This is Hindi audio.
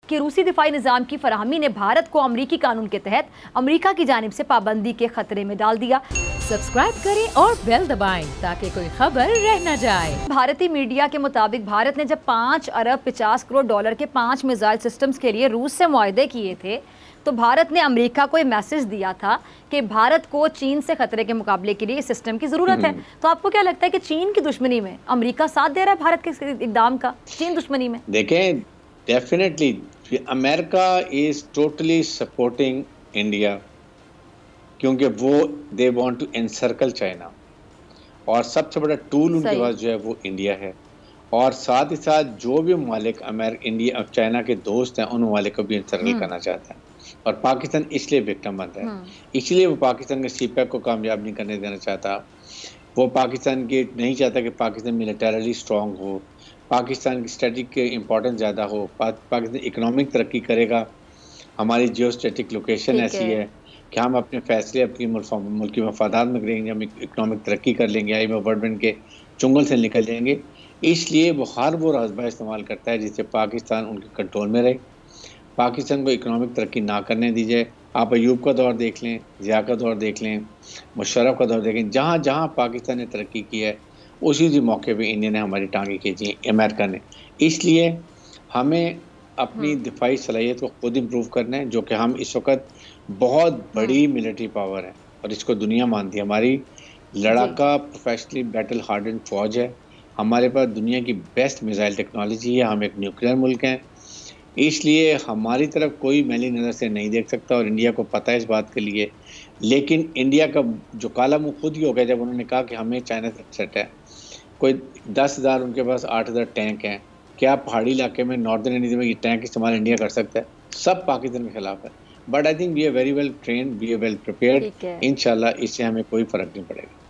कि रूसी दिफाई निज़ाम की फराहमी ने भारत को अमरीकी कानून के तहत अमरीका की जानिब से पाबंदी के खतरे में डाल दिया। सब्सक्राइब करें और बेल दबाएं ताकि कोई खबर रह न जाए। भारतीय मीडिया के मुताबिक भारत ने जब 5 अरब 50 करोड़ डॉलर के 5 मिसाइल सिस्टम्स के लिए रूस से मुआहदे किए थे, तो भारत ने अमेरिका को ये मैसेज दिया था कि भारत को चीन से खतरे के मुकाबले के लिए इस सिस्टम की ज़रूरत है। तो आपको क्या लगता है कि चीन की दुश्मनी में अमेरिका साथ दे रहा है भारत के इक़दाम का? चीन दुश्मनी में देखें, definitely America is totally supporting India, क्योंकि वो they want to encircle China, और सबसे बड़ा टूल उनके पास जो है वो इंडिया है। और साथ ही साथ जो भी ममालिक इंडिया और चाइना के दोस्त हैं, उन ममालिक को भी एनसर्कल करना चाहता है। और पाकिस्तान इसलिए विक्टिम बनता है, इसलिए वो पाकिस्तान के सीपैक को कामयाब नहीं करने देना चाहता। वो पाकिस्तान के नहीं चाहता कि पाकिस्तान मिलिटरली स्ट्रॉन्ग हो, पाकिस्तान की स्ट्रेटेजिक के इम्पोर्टेंस ज़्यादा हो, पाकिस्तान इकोनॉमिक तरक्की करेगा। हमारी जियो स्ट्रेटेजिक लोकेशन ऐसी है कि हम अपने फैसले अपनी मुल्की मफादात में करेंगे, हम इकोनॉमिक तरक्की कर लेंगे, IMF वर्ल्ड बैंक के चुंगल से निकल जाएंगे। इसलिए वो हर वो रास्ता इस्तेमाल करता है जिससे पाकिस्तान उनके कंट्रोल में रहे, पाकिस्तान को इकोनॉमिक तरक्की ना करने दी जाए। आप अयूब का दौर देख लें, ज़िया का दौर देख लें, मुशर्रफ का दौर देखें, जहाँ जहाँ पाकिस्तान ने तरक्की की है उसी मौके पे इंडिया ने हमारी टांगें खींची, अमेरिका ने। इसलिए हमें अपनी दिफाई सलाहियत को खुद इम्प्रूव करना है, जो कि हम इस वक्त बहुत बड़ी मिलिट्री पावर है और इसको दुनिया मानती है। हमारी लड़ाका प्रोफेशनली बैटल हार्डन फौज है, हमारे पास दुनिया की बेस्ट मिसाइल टेक्नोलॉजी है, हम एक न्यूक्लियर मुल्क हैं। इसलिए हमारी तरफ कोई मैली नज़र से नहीं देख सकता, और इंडिया को पता है इस बात के लिए। लेकिन इंडिया का जो काला मुँह खुद ही हो गया जब उन्होंने कहा कि हमें चाइना से अपसेट है। कोई 10,000 उनके पास 8,000 टैंक हैं, क्या पहाड़ी इलाके में नॉर्दर्न इंडिया में ये टैंक इस्तेमाल इंडिया कर सकता है? सब पाकिस्तान के खिलाफ है। But I think we are very well trained, we are well prepared. इंशाल्लाह इससे हमें कोई फर्क नहीं पड़ेगा।